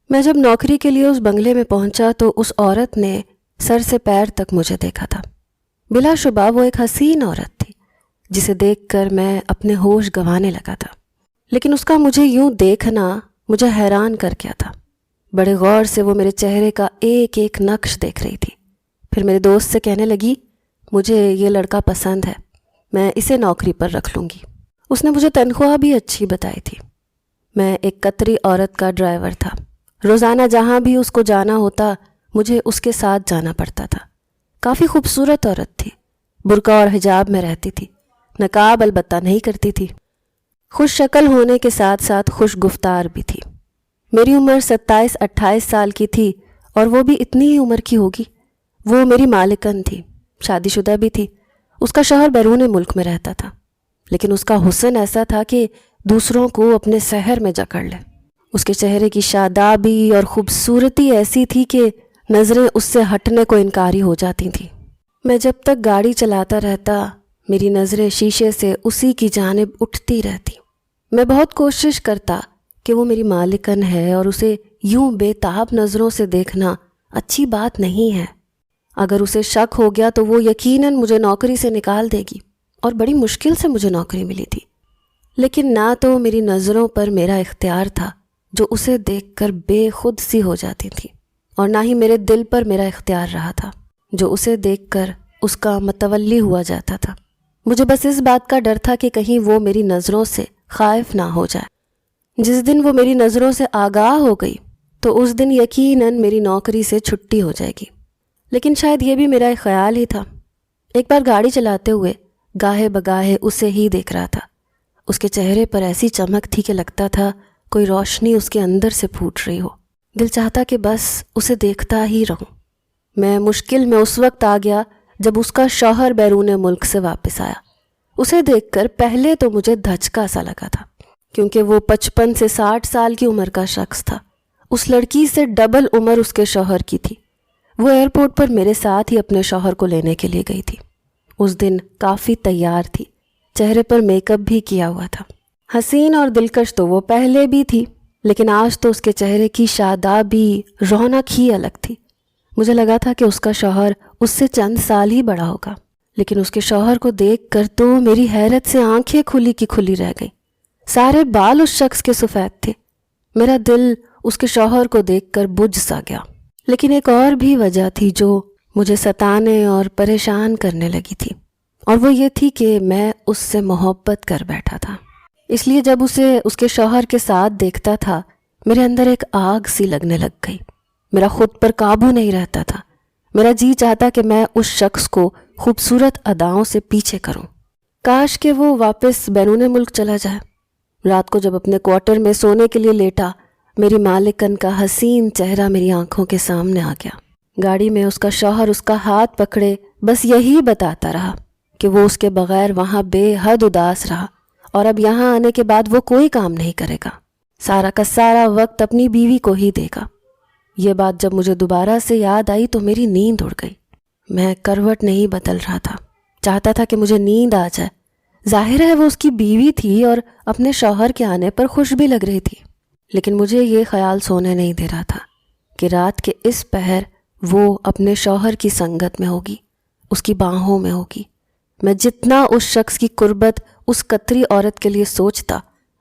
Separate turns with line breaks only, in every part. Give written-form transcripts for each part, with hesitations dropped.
میں جب نوکری کے لیے اس بنگلے میں پہنچا تو اس عورت نے سر سے پیر تک مجھے دیکھا تھا۔ بلا شبہ وہ ایک حسین عورت تھی جسے دیکھ کر میں اپنے ہوش گنوانے لگا تھا، لیکن اس کا مجھے یوں دیکھنا مجھے حیران کر گیا تھا۔ بڑے غور سے وہ میرے چہرے کا ایک ایک نقش دیکھ رہی تھی، پھر میرے دوست سے کہنے لگی، مجھے یہ لڑکا پسند ہے، میں اسے نوکری پر رکھ لوں گی۔ اس نے مجھے تنخواہ بھی اچھی بتائی تھی۔ میں ایک قطری عورت کا ڈرائیور تھا، روزانہ جہاں بھی اس کو جانا ہوتا مجھے اس کے ساتھ جانا پڑتا تھا۔ کافی خوبصورت عورت تھی، برقع اور حجاب میں رہتی تھی، نقاب البتہ نہیں کرتی تھی، خوش شکل ہونے کے ساتھ ساتھ خوش گفتار بھی تھی۔ میری عمر 27-28 سال کی تھی اور وہ بھی اتنی ہی عمر کی ہوگی۔ وہ میری مالکن تھی، شادی شدہ بھی تھی۔ اس کا شوہر بیرون ملک میں رہتا تھا، لیکن اس کا حسن ایسا تھا کہ دوسروں کو اپنے سحر میں جکڑ لے۔ اس کے چہرے کی شادابی اور خوبصورتی ایسی تھی کہ نظریں اس سے ہٹنے کو انکاری ہو جاتی تھیں۔ میں جب تک گاڑی چلاتا رہتا میری نظریں شیشے سے اسی کی جانب اٹھتی رہتی۔ میں بہت کوشش کرتا کہ وہ میری مالکن ہے اور اسے یوں بے تاب نظروں سے دیکھنا اچھی بات نہیں ہے۔ اگر اسے شک ہو گیا تو وہ یقیناً مجھے نوکری سے نکال دے گی، اور بڑی مشکل سے مجھے نوکری ملی تھی۔ لیکن نہ تو میری نظروں پر میرا اختیار تھا جو اسے دیکھ کر بے خود سی ہو جاتی تھی، اور نہ ہی میرے دل پر میرا اختیار رہا تھا جو اسے دیکھ کر اس کا متولی ہوا جاتا تھا۔ مجھے بس اس بات کا ڈر تھا کہ کہیں وہ میری نظروں سے خائف نہ ہو جائے۔ جس دن وہ میری نظروں سے آگاہ ہو گئی تو اس دن یقیناً میری نوکری سے چھٹی ہو جائے گی۔ لیکن شاید یہ بھی میرا ایک خیال ہی تھا۔ ایک بار گاڑی چلاتے ہوئے گاہے بگاہے اسے ہی دیکھ رہا تھا۔ اس کے چہرے پر ایسی چمک تھی کہ لگتا تھا کوئی روشنی اس کے اندر سے پھوٹ رہی ہو۔ دل چاہتا کہ بس اسے دیکھتا ہی رہوں۔ میں مشکل میں اس وقت آ گیا جب اس کا شوہر بیرون ملک سے واپس آیا۔ اسے دیکھ کر پہلے تو مجھے دھچکا سا لگا تھا، کیونکہ وہ 55 سے 60 سال کی عمر کا شخص تھا۔ اس لڑکی سے ڈبل عمر اس کے شوہر کی تھی۔ وہ ایئرپورٹ پر میرے ساتھ ہی اپنے شوہر کو لینے کے لیے گئی تھی۔ اس دن کافی تیار تھی، چہرے پر میک اپ بھی کیا ہوا تھا۔ حسین اور دلکش تو وہ پہلے بھی تھی، لیکن آج تو اس کے چہرے کی شادابی، رونق ہی الگ تھی۔ مجھے لگا تھا کہ اس کا شوہر اس سے چند سال ہی بڑا ہوگا، لیکن اس کے شوہر کو دیکھ کر تو میری حیرت سے آنکھیں کھلی کی کھلی رہ گئیں۔ سارے بال اس شخص کے سفید تھے۔ میرا دل اس کے شوہر کو دیکھ کر بجھ سا گیا۔ لیکن ایک اور بھی وجہ تھی جو مجھے ستانے اور پریشان کرنے لگی تھی، اور وہ یہ تھی کہ میں اس سے محبت کر بیٹھا تھا۔ اس لیے جب اسے اس کے شوہر کے ساتھ دیکھتا تھا میرے اندر ایک آگ سی لگنے لگ گئی۔ میرا خود پر قابو نہیں رہتا تھا۔ میرا جی چاہتا کہ میں اس شخص کو خوبصورت اداؤں سے پیچھے کروں۔ کاش کہ وہ واپس بیرون ملک چلا جائے۔ رات کو جب اپنے کوارٹر میں سونے کے لیے لیٹا، میری مالکن کا حسین چہرہ میری آنکھوں کے سامنے آ گیا۔ گاڑی میں اس کا شوہر اس کا ہاتھ پکڑے بس یہی بتاتا رہا کہ وہ اس کے بغیر وہاں بے حد اداس رہا، اور اب یہاں آنے کے بعد وہ کوئی کام نہیں کرے گا، سارا کا سارا وقت اپنی بیوی کو ہی دے گا۔ یہ بات جب مجھے دوبارہ سے یاد آئی تو میری نیند اڑ گئی۔ میں کروٹ نہیں بدل رہا تھا، چاہتا تھا کہ مجھے نیند آ جائے۔ ظاہر ہے وہ اس کی بیوی تھی اور اپنے شوہر کے آنے پر خوش بھی لگ رہی تھی، لیکن مجھے یہ خیال سونے نہیں دے رہا تھا کہ رات کے اس پہر وہ اپنے شوہر کی سنگت میں ہوگی، اس کی باہوں میں ہوگی۔ میں جتنا اس شخص کی قربت اس قطری عورت کے لیے سوچتا،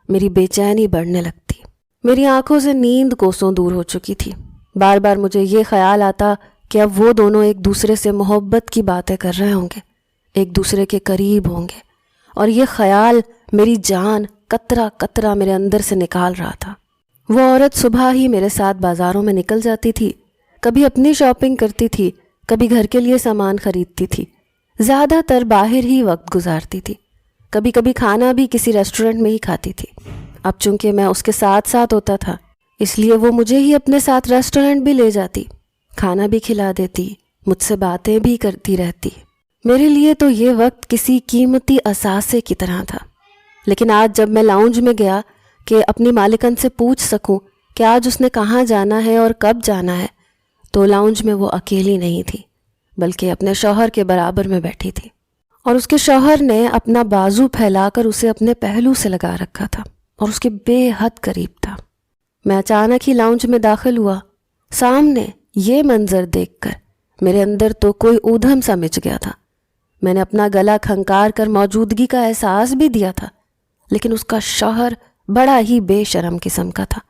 میری بے چینی بڑھنے لگتی۔ میری آنکھوں سے نیند کوسوں دور ہو چکی تھی۔ بار بار مجھے یہ خیال آتا کہ اب وہ دونوں ایک دوسرے سے محبت کی باتیں کر رہے ہوں گے، ایک دوسرے کے قریب ہوں گے، اور یہ خیال میری جان قطرہ قطرہ میرے اندر سے نکال رہا تھا۔ وہ عورت صبح ہی میرے ساتھ بازاروں میں نکل جاتی تھی، کبھی اپنی شاپنگ کرتی تھی، کبھی گھر کے لیے سامان خریدتی تھی، زیادہ تر باہر ہی وقت گزارتی تھی، کبھی کبھی کھانا بھی کسی ریسٹورنٹ میں ہی کھاتی تھی۔ اب چونکہ میں اس کے ساتھ ساتھ ہوتا تھا، اس لیے وہ مجھے ہی اپنے ساتھ ریسٹورنٹ بھی لے جاتی، کھانا بھی کھلا دیتی، مجھ سے باتیں بھی کرتی رہتی۔ میرے لیے تو یہ وقت کسی قیمتی اثاثے کی طرح تھا۔ لیکن آج جب میں لاؤنج میں گیا کہ اپنی مالکن سے پوچھ سکوں کہ آج اس نے کہاں جانا ہے اور کب جانا ہے، تو لاؤنج میں وہ اکیلی نہیں تھی، بلکہ اپنے شوہر کے برابر میں بیٹھی تھی، اور اس کے شوہر نے اپنا بازو پھیلا کر اسے اپنے پہلو سے لگا رکھا تھا اور اس کے بے حد قریب تھا۔ میں اچانک ہی لاؤنج میں داخل ہوا۔ سامنے یہ منظر دیکھ کر میرے اندر تو کوئی اودھم سا مچ گیا تھا۔ میں نے اپنا گلا کھنکار کر موجودگی کا احساس بھی دیا تھا، لیکن اس کا شوہر بڑا ہی بے شرم قسم کا تھا،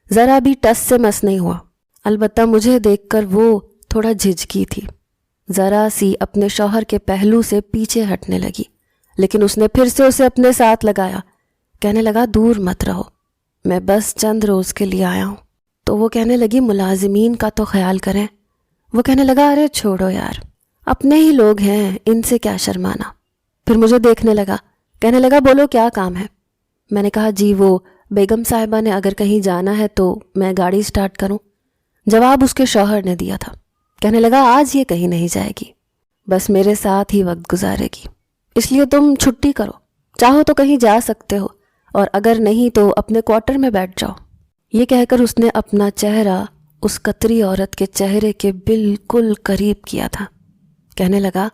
ذرا بھی ٹس سے مس نہیں ہوا۔ البتہ مجھے دیکھ کر وہ تھوڑا جھجکی تھی، ذرا سی اپنے شوہر کے پہلو سے پیچھے ہٹنے لگی، لیکن اس نے پھر سے اسے اپنے ساتھ لگایا، کہنے لگا دور مت رہو، میں بس چند روز کے لیے آیا ہوں۔ تو وہ کہنے لگی ملازمین کا تو خیال کریں۔ وہ کہنے لگا ارے چھوڑو یار، اپنے ہی لوگ ہیں، ان سے کیا شرمانا۔ پھر مجھے دیکھنے لگا، کہنے لگا بولو کیا کام ہے۔ میں نے کہا جی وہ بیگم صاحبہ نے اگر کہیں جانا ہے تو میں گاڑی سٹارٹ کروں۔ جواب اس کے شوہر نے دیا تھا، کہنے لگا آج یہ کہیں نہیں جائے گی، بس میرے ساتھ ہی وقت گزارے گی، اس لیے تم چھٹی کرو، چاہو تو کہیں جا سکتے ہو، اور اگر نہیں تو اپنے کوارٹر میں بیٹھ جاؤ۔ یہ کہہ کر اس نے اپنا چہرہ اس قطری عورت کے چہرے کے بالکل قریب کیا تھا۔ کہنے لگا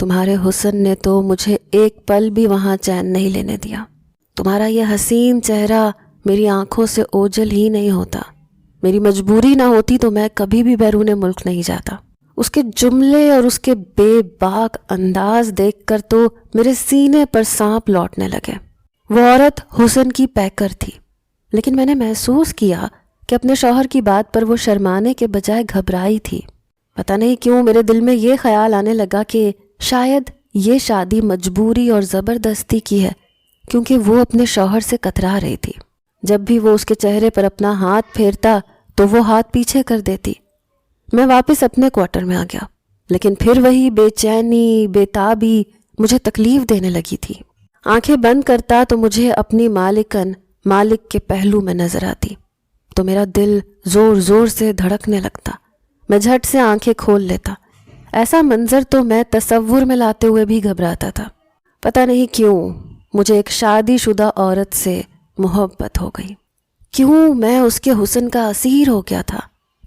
تمہارے حسن نے تو مجھے ایک پل بھی وہاں چین نہیں لینے دیا، تمہارا یہ حسین چہرہ میری آنکھوں سے اوجھل ہی نہیں ہوتا، میری مجبوری نہ ہوتی تو میں کبھی بھی بیرون ملک نہیں جاتا۔ اس کے جملے اور اس کے بے باک انداز دیکھ کر تو میرے سینے پر سانپ لوٹنے لگے۔ وہ عورت حسن کی پیکر تھی، لیکن میں نے محسوس کیا کہ اپنے شوہر کی بات پر وہ شرمانے کے بجائے گھبرائی تھی۔ پتہ نہیں کیوں میرے دل میں یہ خیال آنے لگا کہ شاید یہ شادی مجبوری اور زبردستی کی ہے، کیونکہ وہ اپنے شوہر سے کترا رہی تھی۔ جب بھی وہ اس کے چہرے پر اپنا ہاتھ پھیرتا تو وہ ہاتھ پیچھے کر دیتی۔ میں واپس اپنے کوارٹر میں آ گیا، لیکن پھر وہی بے چینی بے تابی مجھے تکلیف دینے لگی تھی۔ آنکھیں بند کرتا تو مجھے اپنی مالکن مالک کے پہلو میں نظر آتی تو میرا دل زور زور سے دھڑکنے لگتا۔ میں جھٹ سے آنکھیں کھول لیتا۔ ایسا منظر تو میں تصور میں لاتے ہوئے بھی گھبراتا تھا۔ پتہ نہیں کیوں مجھے ایک شادی شدہ عورت سے محبت ہو گئی، کیوں میں اس کے حسن کا اسیر ہو گیا تھا،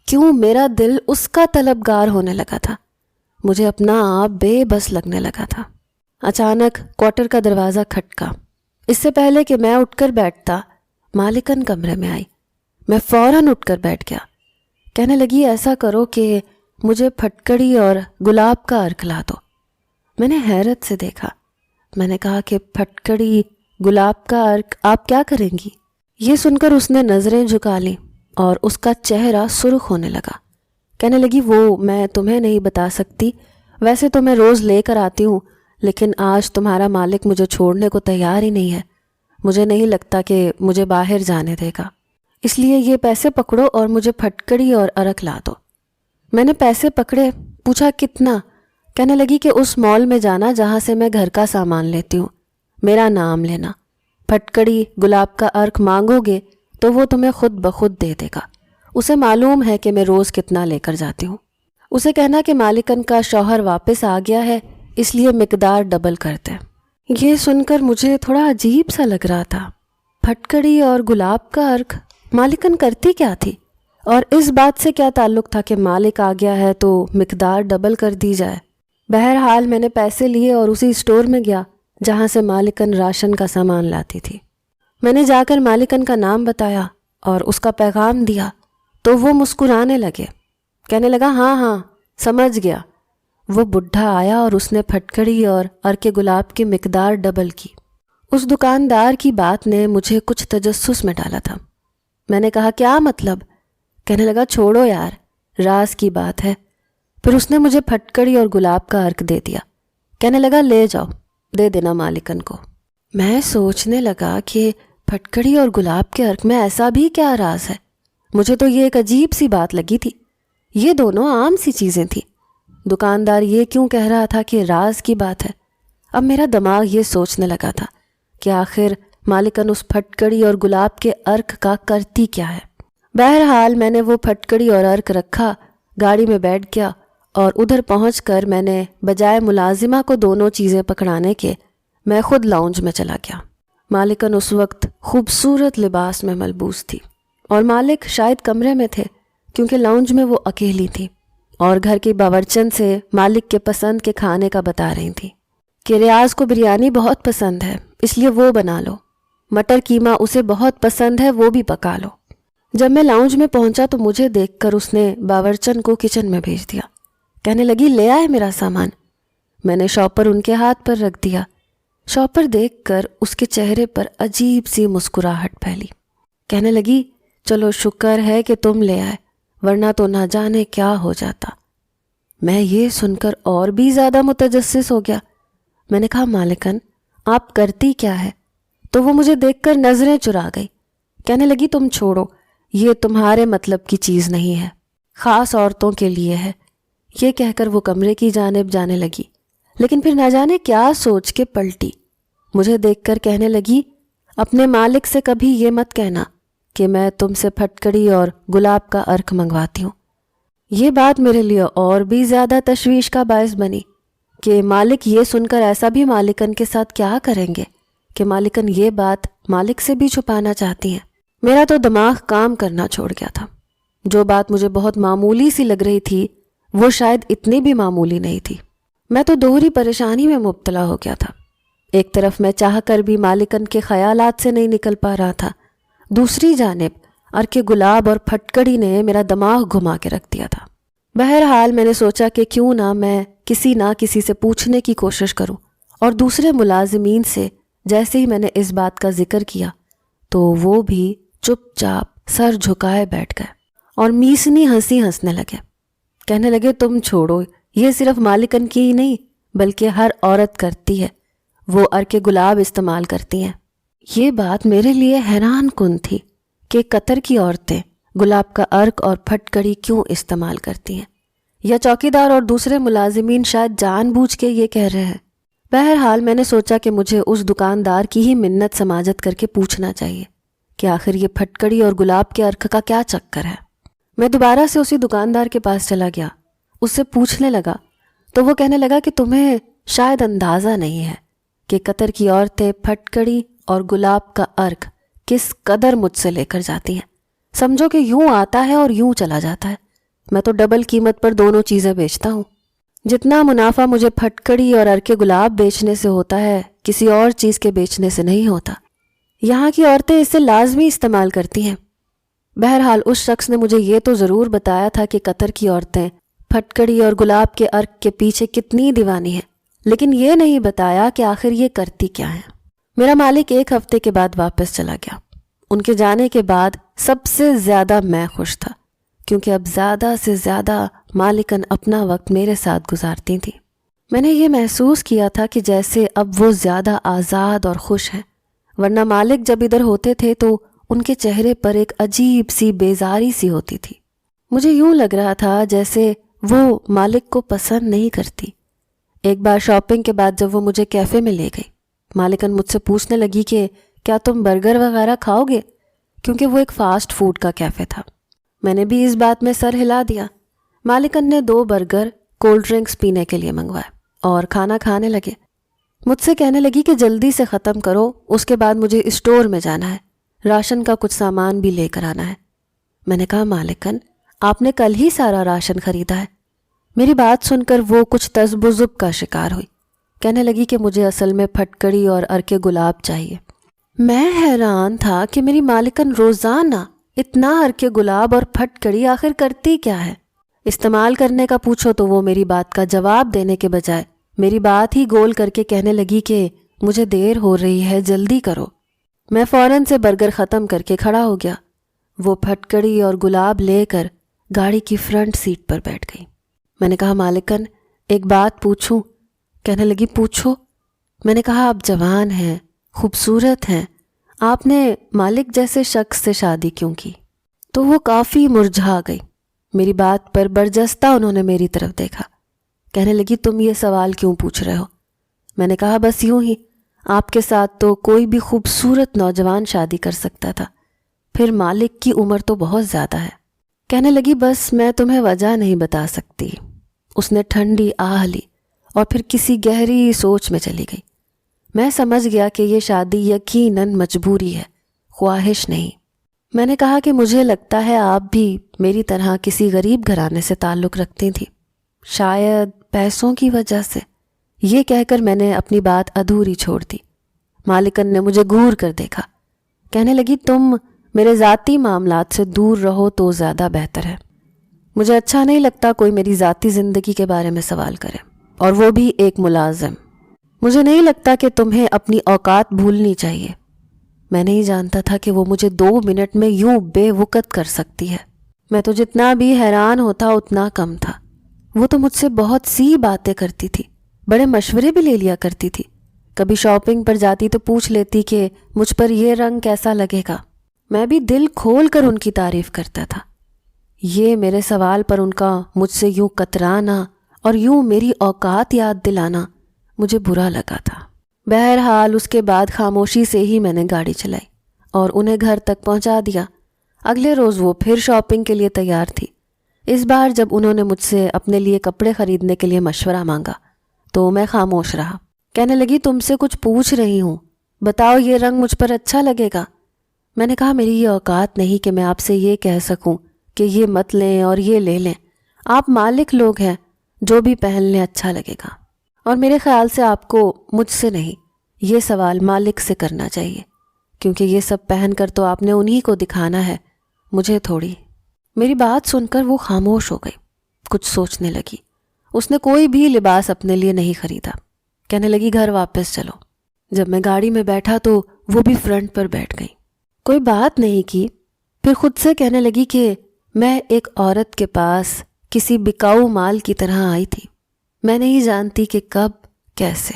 کیوں میرا دل اس کا طلبگار ہونے لگا تھا، مجھے اپنا آپ بے بس لگنے لگا تھا۔ اچانک کوارٹر کا دروازہ کھٹکا۔ اس سے پہلے کہ میں اٹھ کر بیٹھتا مالکن کمرے میں آئی۔ میں فوراً اٹھ کر بیٹھ گیا۔ کہنے لگی ایسا کرو کہ مجھے پھٹکڑی اور گلاب کا عرق لا دو۔ میں نے حیرت سے دیکھا۔ میں نے کہا کہ پھٹکڑی گلاب کا عرق آپ کیا کریں گی؟ یہ سن کر اس نے نظریں جھکا لیں اور اس کا چہرہ سرخ ہونے لگا۔ کہنے لگی وہ میں تمہیں نہیں بتا سکتی، ویسے تو میں روز لے کر آتی ہوں، لیکن آج تمہارا مالک مجھے چھوڑنے کو تیار ہی نہیں ہے، مجھے نہیں لگتا کہ مجھے باہر جانے دے گا، اس لیے یہ پیسے پکڑو اور مجھے پھٹکڑی اور عرق لا دو۔ میں نے پیسے پکڑے، پوچھا کتنا؟ کہنے لگی کہ اس مال میں جانا جہاں سے میں گھر کا سامان لیتی ہوں، میرا نام لینا، پھٹکڑی گلاب کا عرق مانگو گے تو وہ تمہیں خود بخود دے دے گا، اسے معلوم ہے کہ میں روز کتنا لے کر جاتی ہوں۔ اسے کہنا کہ مالکن کا شوہر واپس آ گیا ہے، اس لیے مقدار ڈبل کرتے۔ یہ سن کر مجھے تھوڑا عجیب سا لگ رہا تھا۔ پھٹکڑی اور گلاب کا عرق مالکن کرتی کیا تھی، اور اس بات سے کیا تعلق تھا کہ مالک آ گیا ہے تو مقدار ڈبل کر دی جائے؟ بہرحال میں نے پیسے لیے اور اسی اسٹور میں گیا جہاں سے مالکن راشن کا سامان لاتی تھی۔ میں نے جا کر مالکن کا نام بتایا اور اس کا پیغام دیا تو وہ مسکرانے لگے۔ کہنے لگا ہاں ہاں سمجھ گیا۔ وہ بڈھا آیا اور اس نے پھٹکڑی اور عرق گلاب کی مقدار ڈبل کی۔ اس دکاندار کی بات نے مجھے کچھ تجسس میں ڈالا تھا۔ میں نے کہا کیا مطلب؟ کہنے لگا چھوڑو یار، راز کی بات ہے۔ پھر اس نے مجھے پھٹکڑی اور گلاب کا عرق دے دیا۔ کہنے لگا لے جاؤ، دے دینا مالکن کو۔ میں سوچنے لگا کہ پھٹکڑی اور گلاب کے عرق میں ایسا بھی کیا راز ہے؟ مجھے تو یہ ایک عجیب سی بات لگی تھی، یہ دونوں عام سی چیزیں تھیں۔ دکاندار یہ کیوں کہہ رہا تھا کہ راز کی بات ہے؟ اب میرا دماغ یہ سوچنے لگا تھا کہ آخر مالکن اس پھٹکڑی اور گلاب کے عرق کا کرتی کیا ہے۔ بہرحال میں نے وہ پھٹکڑی اور عرق رکھا، گاڑی میں بیٹھ گیا اور ادھر پہنچ کر میں نے بجائے ملازمہ کو دونوں چیزیں پکڑانے کے میں خود لاؤنج میں چلا گیا۔ مالکن اس وقت خوبصورت لباس میں ملبوس تھی اور مالک شاید کمرے میں تھے کیونکہ لاؤنج میں وہ اکیلی تھی اور گھر کی باورچن سے مالک کے پسند کے کھانے کا بتا رہی تھی کہ ریاض کو بریانی بہت پسند ہے، اس لیے وہ بنا لو، مٹر قیمہ اسے بہت پسند ہے، وہ بھی پکا لو۔ جب میں لاؤنج میں پہنچا تو مجھے دیکھ کر اس نے باورچن کو کچن میں بھیج دیا. کہنے لگی لے آئے میرا سامان. میں نے شاپر ان کے ہاتھ پر رکھ دیا. شاپر دیکھ کر اس کے چہرے پر عجیب سی مسکراہٹ پھیلی. کہنے لگی چلو شکر ہے کہ تم لے آئے, ورنہ تو نہ جانے کیا ہو جاتا. میں یہ سن کر اور بھی زیادہ متجسس ہو گیا. میں نے کہا مالکن آپ کرتی کیا ہے؟ تو وہ مجھے دیکھ کر نظریں چرا گئی. کہنے لگی تم چھوڑو, یہ تمہارے مطلب کی چیز نہیں ہے, خاص عورتوں کے لیے ہے. یہ کہہ کر وہ کمرے کی جانب جانے لگی, لیکن پھر نہ جانے کیا سوچ کے پلٹی. مجھے دیکھ کر کہنے لگی اپنے مالک سے کبھی یہ مت کہنا کہ میں تم سے پھٹکڑی اور گلاب کا عرق منگواتی ہوں. یہ بات میرے لیے اور بھی زیادہ تشویش کا باعث بنی کہ مالک یہ سن کر ایسا بھی مالکن کے ساتھ کیا کریں گے کہ مالکن یہ بات مالک سے بھی چھپانا چاہتی ہیں. میرا تو دماغ کام کرنا چھوڑ گیا تھا. جو بات مجھے بہت معمولی سی لگ رہی تھی وہ شاید اتنی بھی معمولی نہیں تھی. میں تو دوہری پریشانی میں مبتلا ہو گیا تھا. ایک طرف میں چاہ کر بھی مالکن کے خیالات سے نہیں نکل پا رہا تھا, دوسری جانب عرق گلاب اور پھٹکڑی نے میرا دماغ گھما کے رکھ دیا تھا. بہرحال میں نے سوچا کہ کیوں میں کسی سے پوچھنے کی کوشش کروں, اور دوسرے ملازمین سے جیسے ہی میں نے اس بات کا ذکر کیا تو وہ بھی چپ چاپ سر جھکائے بیٹھ گئے اور میسنی ہنسی ہنسنے لگے. کہنے لگے تم چھوڑو, یہ صرف مالکن کی ہی نہیں بلکہ ہر عورت کرتی ہے, وہ عرق گلاب استعمال کرتی ہیں. یہ بات میرے لیے حیران کن تھی کہ قطر کی عورتیں گلاب کا عرق اور پھٹکڑی کیوں استعمال کرتی ہیں, یا چوکیدار اور دوسرے ملازمین شاید جان بوجھ کے یہ کہہ رہے ہیں. بہرحال میں نے سوچا کہ مجھے اس دکاندار کی ہی منت سماجت کر کے پوچھنا چاہیے کہ آخر یہ پھٹکڑی اور گلاب کے عرق کا کیا چکر ہے. میں دوبارہ سے اسی دکاندار کے پاس چلا گیا, اس سے پوچھنے لگا تو وہ کہنے لگا کہ تمہیں شاید اندازہ نہیں ہے کہ قطر کی عورتیں پھٹکڑی اور گلاب کا عرق کس قدر مجھ سے لے کر جاتی ہیں. سمجھو کہ یوں آتا ہے اور یوں چلا جاتا ہے. میں تو ڈبل قیمت پر دونوں چیزیں بیچتا ہوں. جتنا منافع مجھے پھٹکڑی اور عرق گلاب بیچنے سے ہوتا ہے کسی اور چیز کے بیچنے سے نہیں ہوتا. یہاں کی عورتیں اسے لازمی استعمال کرتی ہیں. بہرحال اس شخص نے مجھے یہ تو ضرور بتایا تھا کہ قطر کی عورتیں پھٹکڑی اور گلاب کے عرق کے پیچھے کتنی دیوانی ہیں, لیکن یہ نہیں بتایا کہ آخر یہ کرتی کیا ہیں. میرا مالک ایک ہفتے کے بعد واپس چلا گیا. ان کے جانے کے بعد سب سے زیادہ میں خوش تھا, کیونکہ اب زیادہ سے زیادہ مالکن اپنا وقت میرے ساتھ گزارتی تھیں. میں نے یہ محسوس کیا تھا کہ جیسے اب وہ زیادہ آزاد اور خوش ہیں, ورنہ مالک جب ادھر ہوتے تھے تو ان کے چہرے پر ایک عجیب سی بیزاری سی ہوتی تھی. مجھے یوں لگ رہا تھا جیسے وہ مالک کو پسند نہیں کرتی. ایک بار شاپنگ کے بعد جب وہ مجھے کیفے میں لے گئی, مالکن مجھ سے پوچھنے لگی کہ کیا تم برگر وغیرہ کھاؤ گے, کیونکہ وہ ایک فاسٹ فوڈ کا کیفے تھا. میں نے بھی اس بات میں سر ہلا دیا. مالکن نے 2 برگر کولڈ ڈرنکس پینے کے لیے منگوائے اور کھانا کھانے لگے. مجھ سے کہنے لگی کہ جلدی سے ختم کرو, اس کے بعد مجھے اسٹور میں جانا ہے, راشن کا کچھ سامان بھی لے کر آنا ہے. میں نے کہا مالکن آپ نے کل ہی سارا راشن خریدا ہے. میری بات سن کر وہ کچھ تذبذب کا شکار ہوئی. کہنے لگی کہ مجھے اصل میں پھٹکڑی اور عرق گلاب چاہیے. میں حیران تھا کہ میری مالکن روزانہ اتنا عرق گلاب اور پھٹکڑی آخر کرتی کیا ہے. استعمال کرنے کا پوچھو تو وہ میری بات کا جواب دینے کے بجائے میری بات ہی گول کر کے کہنے لگی کہ مجھے دیر ہو رہی ہے, جلدی کرو. میں فوراً سے برگر ختم کر کے کھڑا ہو گیا. وہ پھٹکڑی اور گلاب لے کر گاڑی کی فرنٹ سیٹ پر بیٹھ گئی. میں نے کہا مالکن ایک بات پوچھوں؟ کہنے لگی پوچھو. میں نے کہا آپ جوان ہیں, خوبصورت ہیں, آپ نے مالک جیسے شخص سے شادی کیوں کی؟ تو وہ کافی مرجھا گئی. میری بات پر برجستہ انہوں نے میری طرف دیکھا. کہنے لگی تم یہ سوال کیوں پوچھ رہے ہو؟ میں نے کہا بس یوں ہی, آپ کے ساتھ تو کوئی بھی خوبصورت نوجوان شادی کر سکتا تھا, پھر مالک کی عمر تو بہت زیادہ ہے. کہنے لگی بس میں تمہیں وجہ نہیں بتا سکتی. اس نے ٹھنڈی آہ لی اور پھر کسی گہری سوچ میں چلی گئی. میں سمجھ گیا کہ یہ شادی یقیناً مجبوری ہے, خواہش نہیں. میں نے کہا کہ مجھے لگتا ہے آپ بھی میری طرح کسی غریب گھرانے سے تعلق رکھتی تھی, شاید پیسوں کی وجہ سے. یہ کہہ کر میں نے اپنی بات ادھوری چھوڑ دی. مالکن نے مجھے گھور کر دیکھا. کہنے لگی تم میرے ذاتی معاملات سے دور رہو تو زیادہ بہتر ہے۔ مجھے اچھا نہیں لگتا کوئی میری ذاتی زندگی کے بارے میں سوال کرے، اور وہ بھی ایک ملازم۔ مجھے نہیں لگتا کہ تمہیں اپنی اوقات بھولنی چاہیے۔ میں نہیں جانتا تھا کہ وہ مجھے 2 منٹ میں یوں بے وقت کر سکتی ہے۔ میں تو جتنا بھی حیران ہوتا اتنا کم تھا۔ وہ تو مجھ سے بہت سی باتیں کرتی تھی، بڑے مشورے بھی لے لیا کرتی تھی۔ کبھی شاپنگ پر جاتی تو پوچھ لیتی کہ مجھ پر یہ رنگ کیسا لگے گا۔ میں بھی دل کھول کر ان کی تعریف کرتا تھا۔ یہ میرے سوال پر ان کا مجھ سے یوں کترانا اور یوں میری اوقات یاد دلانا مجھے برا لگا تھا۔ بہرحال اس کے بعد خاموشی سے ہی میں نے گاڑی چلائی اور انہیں گھر تک پہنچا دیا۔ اگلے روز وہ پھر شاپنگ کے لیے تیار تھی۔ اس بار جب انہوں نے مجھ سے اپنے لیے کپڑے خریدنے کے لیے مشورہ مانگا تو میں خاموش رہا۔ کہنے لگی تم سے کچھ پوچھ رہی ہوں، بتاؤ یہ رنگ مجھ پر اچھا لگے گا؟ میں نے کہا میری یہ اوقات نہیں کہ میں آپ سے یہ کہہ سکوں کہ یہ مت لیں اور یہ لے لیں۔ آپ مالک لوگ ہیں، جو بھی پہن لیں اچھا لگے گا، اور میرے خیال سے آپ کو مجھ سے نہیں یہ سوال مالک سے کرنا چاہیے، کیونکہ یہ سب پہن کر تو آپ نے انہی کو دکھانا ہے، مجھے تھوڑی۔ میری بات سن کر وہ خاموش ہو گئی، کچھ سوچنے لگی۔ اس نے کوئی بھی لباس اپنے لیے نہیں خریدا۔ کہنے لگی گھر واپس چلو۔ جب میں گاڑی میں بیٹھا تو وہ بھی فرنٹ پر بیٹھ گئی، کوئی بات نہیں کی۔ پھر خود سے کہنے لگی کہ میں ایک عورت کے پاس کسی بکاؤ مال کی طرح آئی تھی۔ میں نہیں جانتی کہ کب کیسے،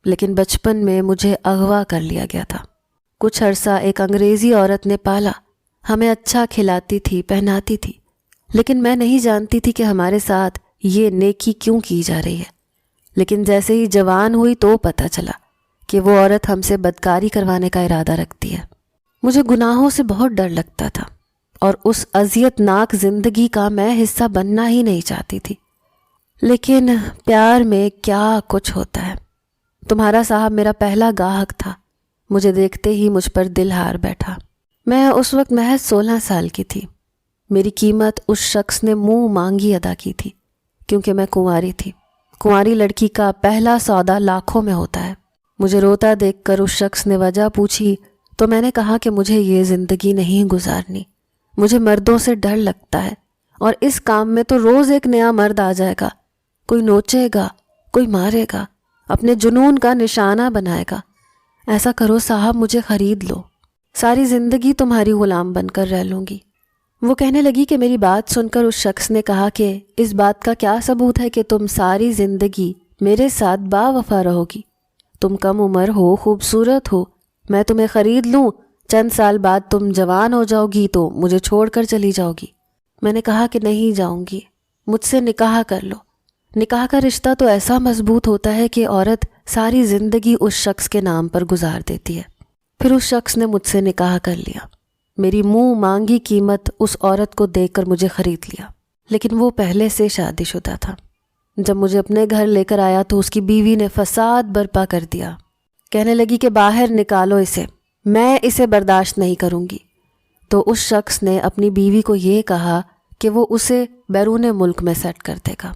لیکن بچپن میں مجھے اغوا کر لیا گیا تھا۔ کچھ عرصہ ایک انگریزی عورت نے پالا، ہمیں اچھا کھلاتی تھی، پہناتی تھی، لیکن میں نہیں جانتی تھی کہ ہمارے ساتھ یہ نیکی کیوں کی جا رہی ہے۔ لیکن جیسے ہی جوان ہوئی تو پتہ چلا کہ وہ عورت ہم سے بدکاری کروانے کا ارادہ رکھتی ہے۔ مجھے گناہوں سے بہت ڈر لگتا تھا، اور اس اذیت ناک زندگی کا میں حصہ بننا ہی نہیں چاہتی تھی۔ لیکن پیار میں کیا کچھ ہوتا ہے۔ تمہارا صاحب میرا پہلا گاہک تھا، مجھے دیکھتے ہی مجھ پر دل ہار بیٹھا۔ میں اس وقت محض 16 سال کی تھی۔ میری قیمت اس شخص نے منہ مانگی ادا کی تھی، کیونکہ میں کنواری تھی۔ کنواری لڑکی کا پہلا سودا لاکھوں میں ہوتا ہے۔ مجھے روتا دیکھ کر اس شخص نے وجہ پوچھی تو میں نے کہا کہ مجھے یہ زندگی نہیں گزارنی، مجھے مردوں سے ڈر لگتا ہے، اور اس کام میں تو روز ایک نیا مرد آ جائے گا، کوئی نوچے گا، کوئی مارے گا، اپنے جنون کا نشانہ بنائے گا۔ ایسا کرو صاحب، مجھے خرید لو، ساری زندگی تمہاری غلام بن کر رہ لوں گی۔ وہ کہنے لگی کہ میری بات سن کر اس شخص نے کہا کہ اس بات کا کیا ثبوت ہے کہ تم ساری زندگی میرے ساتھ با وفا رہو گی؟ تم کم عمر ہو، خوبصورت ہو، میں تمہیں خرید لوں، چند سال بعد تم جوان ہو جاؤ گی تو مجھے چھوڑ کر چلی جاؤ گی۔ میں نے کہا کہ نہیں جاؤں گی، مجھ سے نکاح کر لو۔ نکاح کا رشتہ تو ایسا مضبوط ہوتا ہے کہ عورت ساری زندگی اس شخص کے نام پر گزار دیتی ہے۔ پھر اس شخص نے مجھ سے نکاح کر لیا۔ میری منہ مانگی قیمت اس عورت کو دے کر مجھے خرید لیا، لیکن وہ پہلے سے شادی شدہ تھا۔ جب مجھے اپنے گھر لے کر آیا تو اس کی بیوی نے فساد برپا کر دیا۔ کہنے لگی کہ باہر نکالو اسے، میں اسے برداشت نہیں کروں گی۔ تو اس شخص نے اپنی بیوی کو یہ کہا کہ وہ اسے بیرون ملک میں سیٹ کر دے گا،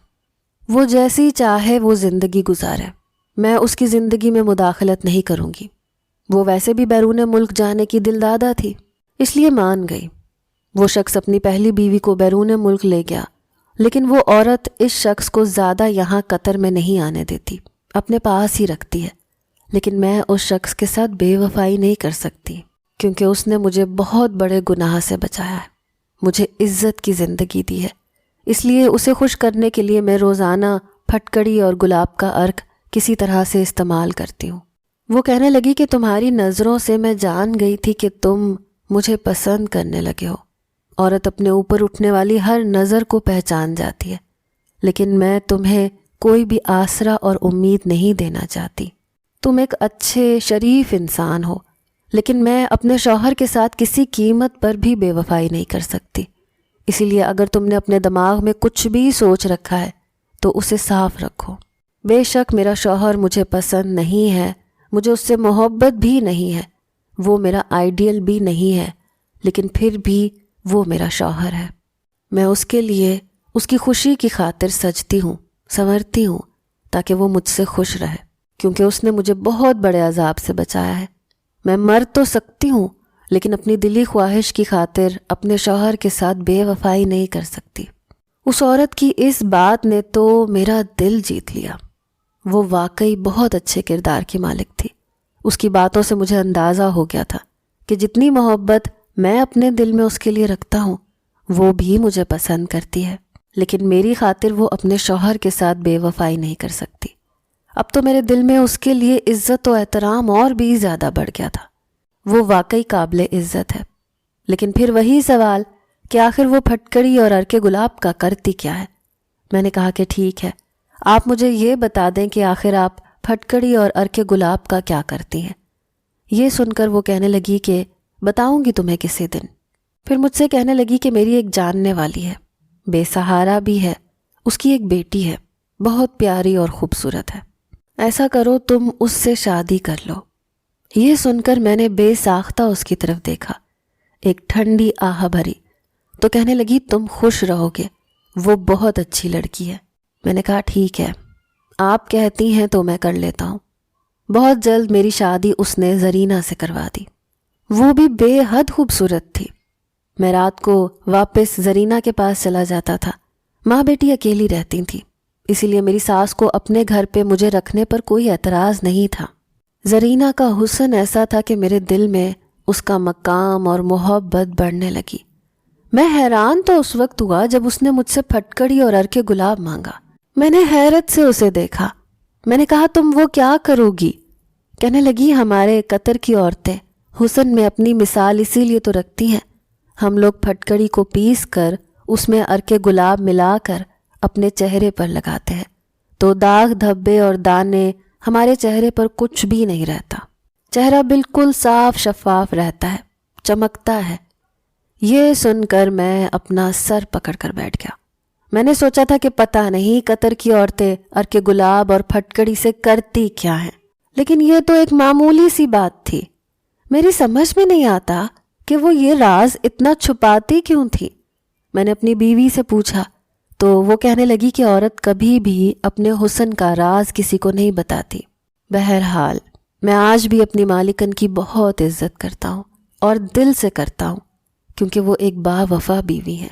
وہ جیسی چاہے وہ زندگی گزارے، میں اس کی زندگی میں مداخلت نہیں کروں گی۔ وہ ویسے بھی بیرون ملک جانے کی دلدادہ تھی، اس لیے مان گئی۔ وہ شخص اپنی پہلی بیوی کو بیرون ملک لے گیا، لیکن وہ عورت اس شخص کو زیادہ یہاں قطر میں نہیں آنے دیتی، اپنے پاس ہی رکھتی ہے۔ لیکن میں اس شخص کے ساتھ بے وفائی نہیں کر سکتی، کیونکہ اس نے مجھے بہت بڑے گناہ سے بچایا ہے، مجھے عزت کی زندگی دی ہے۔ اس لیے اسے خوش کرنے کے لیے میں روزانہ پھٹکڑی اور گلاب کا عرق کسی طرح سے استعمال کرتی ہوں۔ وہ کہنے لگی کہ تمہاری نظروں سے میں جان گئی تھی کہ تم مجھے پسند کرنے لگے ہو۔ عورت اپنے اوپر اٹھنے والی ہر نظر کو پہچان جاتی ہے، لیکن میں تمہیں کوئی بھی آسرا اور امید نہیں دینا چاہتی۔ تم ایک اچھے شریف انسان ہو، لیکن میں اپنے شوہر کے ساتھ کسی قیمت پر بھی بے وفائی نہیں کر سکتی۔ اسی لیے اگر تم نے اپنے دماغ میں کچھ بھی سوچ رکھا ہے تو اسے صاف رکھو۔ بے شک میرا شوہر مجھے پسند نہیں ہے، مجھے اس سے محبت بھی نہیں ہے، وہ میرا آئیڈیل بھی نہیں ہے، لیکن پھر بھی وہ میرا شوہر ہے۔ میں اس کے لیے اس کی خوشی کی خاطر سجتی ہوں، سنورتی ہوں، تاکہ وہ مجھ سے خوش رہے، کیونکہ اس نے مجھے بہت بڑے عذاب سے بچایا ہے۔ میں مر تو سکتی ہوں، لیکن اپنی دلی خواہش کی خاطر اپنے شوہر کے ساتھ بے وفائی نہیں کر سکتی۔ اس عورت کی اس بات نے تو میرا دل جیت لیا۔ وہ واقعی بہت اچھے کردار کی مالک تھی۔ اس کی باتوں سے مجھے اندازہ ہو گیا تھا کہ جتنی محبت میں اپنے دل میں اس کے لیے رکھتا ہوں وہ بھی مجھے پسند کرتی ہے، لیکن میری خاطر وہ اپنے شوہر کے ساتھ بے وفائی نہیں کر سکتی۔ اب تو میرے دل میں اس کے لیے عزت و احترام اور بھی زیادہ بڑھ گیا تھا۔ وہ واقعی قابل عزت ہے، لیکن پھر وہی سوال کہ آخر وہ پھٹکڑی اور ارکے گلاب کا کرتی کیا ہے؟ میں نے کہا کہ ٹھیک ہے، آپ مجھے یہ بتا دیں کہ آخر آپ پھٹکڑی اور ارکے گلاب کا کیا کرتی ہیں۔ یہ سن کر وہ کہنے لگی کہ بتاؤں گی تمہیں کسی دن۔ پھر مجھ سے کہنے لگی کہ میری ایک جاننے والی ہے، بے سہارا بھی ہے، اس کی ایک بیٹی ہے، بہت پیاری اور خوبصورت ہے، ایسا کرو تم اس سے شادی کر لو۔ یہ سن کر میں نے بے ساختہ اس کی طرف دیکھا، ایک ٹھنڈی آہ بھری، تو کہنے لگی تم خوش رہو گے، وہ بہت اچھی لڑکی ہے۔ میں نے کہا ٹھیک ہے، آپ کہتی ہیں تو میں کر لیتا ہوں۔ بہت جلد میری شادی اس نے زرینہ سے کروا دی۔ وہ بھی بے حد خوبصورت تھی۔ میں رات کو واپس زرینہ کے پاس چلا جاتا تھا۔ ماں بیٹی اکیلی رہتی تھی، اسی لیے میری ساس کو اپنے گھر پہ مجھے رکھنے پر کوئی اعتراض نہیں تھا۔ زرینہ کا حسن ایسا تھا کہ میرے دل میں اس کا مقام اور محبت بڑھنے لگی۔ میں حیران تو اس وقت ہوا جب اس نے مجھ سے پھٹکڑی اور ارکے گلاب مانگا۔ میں نے حیرت سے اسے دیکھا۔ میں نے کہا تم وہ کیا کرو گی؟ کہنے لگی ہمارے قطر کی عورتیں حسن میں اپنی مثال اسی لیے تو رکھتی ہیں، ہم لوگ پھٹکڑی کو پیس کر اس میں ارکے گلاب ملا کر اپنے چہرے پر لگاتے ہیں تو داغ دھبے اور دانے ہمارے چہرے پر کچھ بھی نہیں رہتا، چہرہ بالکل صاف شفاف رہتا ہے، چمکتا ہے۔ یہ سن کر میں اپنا سر پکڑ کر بیٹھ گیا۔ میں نے سوچا تھا کہ پتہ نہیں قطر کی عورتیں ارکے گلاب اور پھٹکڑی سے کرتی کیا ہیں، لیکن یہ تو ایک معمولی سی بات تھی۔ میری سمجھ میں نہیں آتا کہ وہ یہ راز اتنا چھپاتی کیوں تھی۔ میں نے اپنی بیوی سے پوچھا تو وہ کہنے لگی کہ عورت کبھی بھی اپنے حسن کا راز کسی کو نہیں بتاتی۔ بہرحال میں آج بھی اپنی مالکن کی بہت عزت کرتا ہوں اور دل سے کرتا ہوں، کیونکہ وہ ایک با وفا بیوی ہے۔